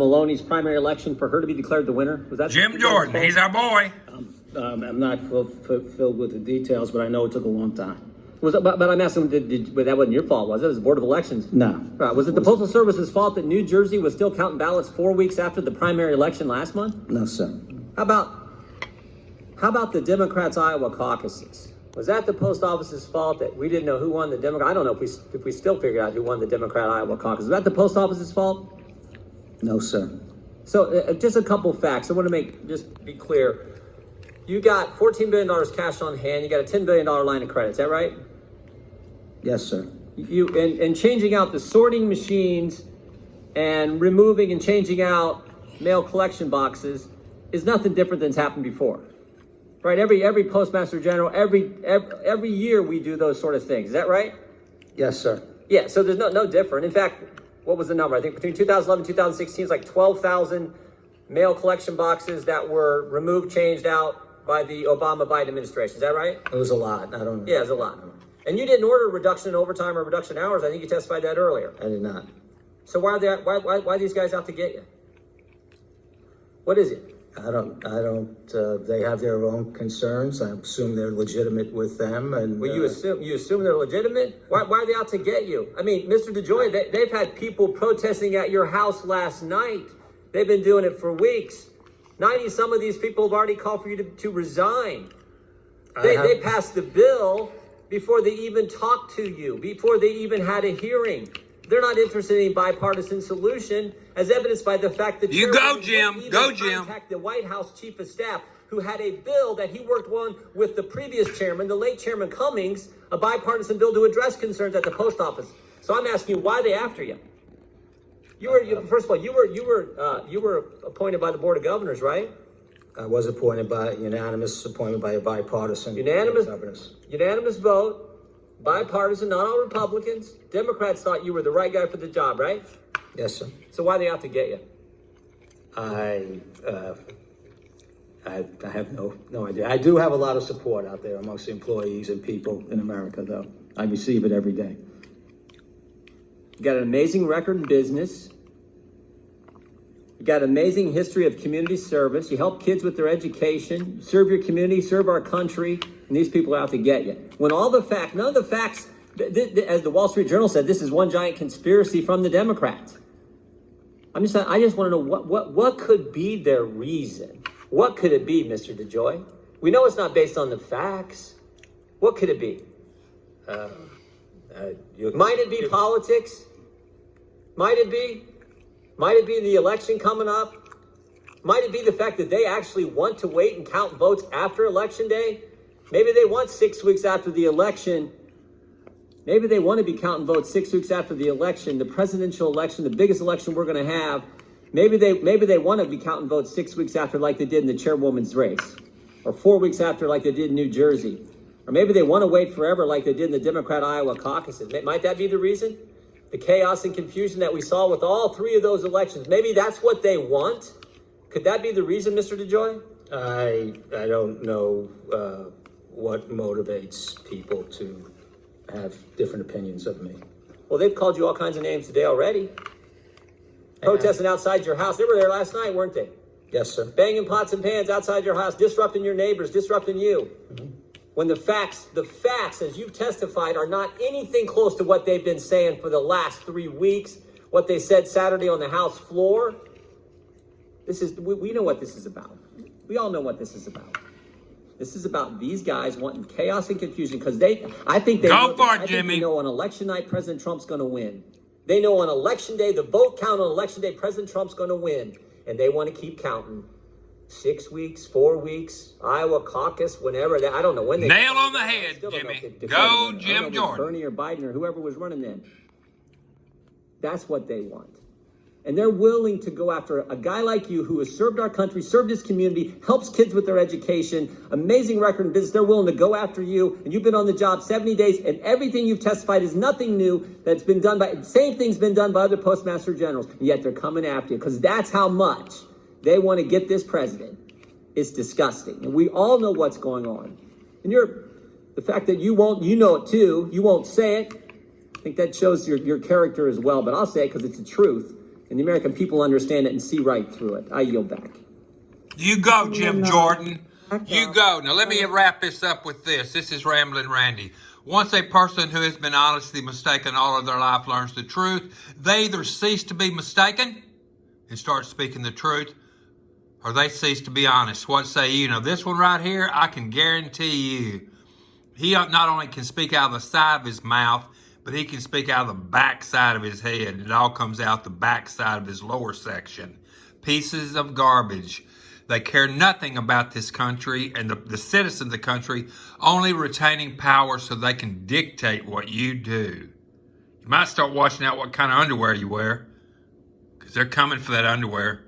Maloney's primary election for her to be declared the winner? Was that Jim Jordan? He's our boy. I'm not filled with the details, but I know it took a long time. But I'm asking, but that wasn't your fault, was it? It was the Board of Elections. No. Right. Was it the Postal Service's fault that New Jersey was still counting ballots 4 weeks after the primary election last month? No, sir. How about the Democrats' Iowa caucuses? Was that the post office's fault that we didn't know who won the Democrat? I don't know if we still figured out who won the Democrat Iowa caucus. Was that the post office's fault? No, sir. So just a couple facts. I want to just be clear. You got $14 billion cash on hand. You got a $10 billion line of credit. Is that right? Yes, sir. And changing out the sorting machines and removing and changing out mail collection boxes is nothing different than's happened before. Right? Every postmaster general, every year we do those sort of things. Is that right? Yes, sir. Yeah, so there's no different. In fact, what was the number? I think between 2011 and 2016, it's like 12,000 mail collection boxes that were removed, changed out by the Obama-Biden administration. Is that right? It was a lot. I don't know. Yeah, it was a lot. And you didn't order a reduction in overtime or reduction in hours. I think you testified that earlier. I did not. So why are these guys out to get you? What is it? I don't, they have their own concerns. I assume they're legitimate with them. And Well, you assume they're legitimate? Why are they out to get you? I mean, Mr. DeJoy, they've had people protesting at your house last night. They've been doing it for weeks. 90 some of these people have already called for you to resign. They passed the bill before they even talked to you, before they even had a hearing. They're not interested in a bipartisan solution, as evidenced by the fact that You go, Jim. Go, Jim. Contact the White House chief of staff, who had a bill that he worked on with the previous chairman, the late Chairman Cummings, a bipartisan bill to address concerns at the post office. So I'm asking you, why are they after you? First of all, you were appointed by the Board of Governors, right? I was appointed by unanimous appointment by a bipartisan Unanimous vote. Bipartisan, not all Republicans. Democrats thought you were the right guy for the job, right? Yes, sir. So why are they out to get you? I have no idea. I do have a lot of support out there amongst the employees and people in America, though. I receive it every day. You got an amazing record in business. You got an amazing history of community service. You help kids with their education. You serve your community, serve our country, and these people are out to get you. When all the facts, none of the facts, as the Wall Street Journal said, this is one giant conspiracy from the Democrats. I just want to know what could be their reason. What could it be, Mr. DeJoy? We know it's not based on the facts. What could it be? Might it be politics? Might it be? Might it be the election coming up? Might it be the fact that they actually want to wait and count votes after Election Day? Maybe they want 6 weeks after the election. Maybe they want to be counting votes 6 weeks after the election, the presidential election, the biggest election we're going to have. Maybe they want to be counting votes 6 weeks after, like they did in the chairwoman's race, or 4 weeks after, like they did in New Jersey. Or maybe they want to wait forever, like they did in the Democrat Iowa caucuses. Might that be the reason? The chaos and confusion that we saw with all three of those elections. Maybe that's what they want. Could that be the reason, Mr. DeJoy? I don't know what motivates people to have different opinions of me. Well, they've called you all kinds of names today already. Protesting outside your house. They were there last night, weren't they? Yes, sir. Banging pots and pans outside your house, disrupting your neighbors, disrupting you. Mm-hmm. When the facts, as you've testified, are not anything close to what they've been saying for the last 3 weeks, what they said Saturday on the House floor. We know what this is about. We all know what this is about. This is about these guys wanting chaos and confusion because I think they know on election night President Trump's going to win. They know on election day, the vote count on election day, President Trump's going to win. And they want to keep counting. 6 weeks, 4 weeks, Iowa caucus, whenever. I don't know when they... Nail on the head, Jimmy. Go, Jim Jordan. Bernie or Biden or whoever was running then. That's what they want. And they're willing to go after a guy like you who has served our country, served his community, helps kids with their education, amazing record in business. They're willing to go after you, and you've been on the job 70 days, and everything you've testified is nothing new that's been done by... Same thing's been done by other postmaster generals, and yet they're coming after you because that's how much they want to get this president. It's disgusting. And we all know what's going on. And the fact that you know it too, you won't say it. I think that shows your character as well, but I'll say it because it's the truth. And the American people understand it and see right through it. I yield back. You go, Jim Jordan. You go. Now let me wrap this up with this. This is Ramblin' Randy. Once a person who has been honestly mistaken all of their life learns the truth, they either cease to be mistaken and start speaking the truth, or they cease to be honest. What say you? Now this one right here, I can guarantee you, he not only can speak out of the side of his mouth, but he can speak out of the back side of his head. It all comes out the back side of his lower section. Pieces of garbage. They care nothing about this country and the citizens of the country, only retaining power so they can dictate what you do. You might start watching out what kind of underwear you wear, because they're coming for that underwear.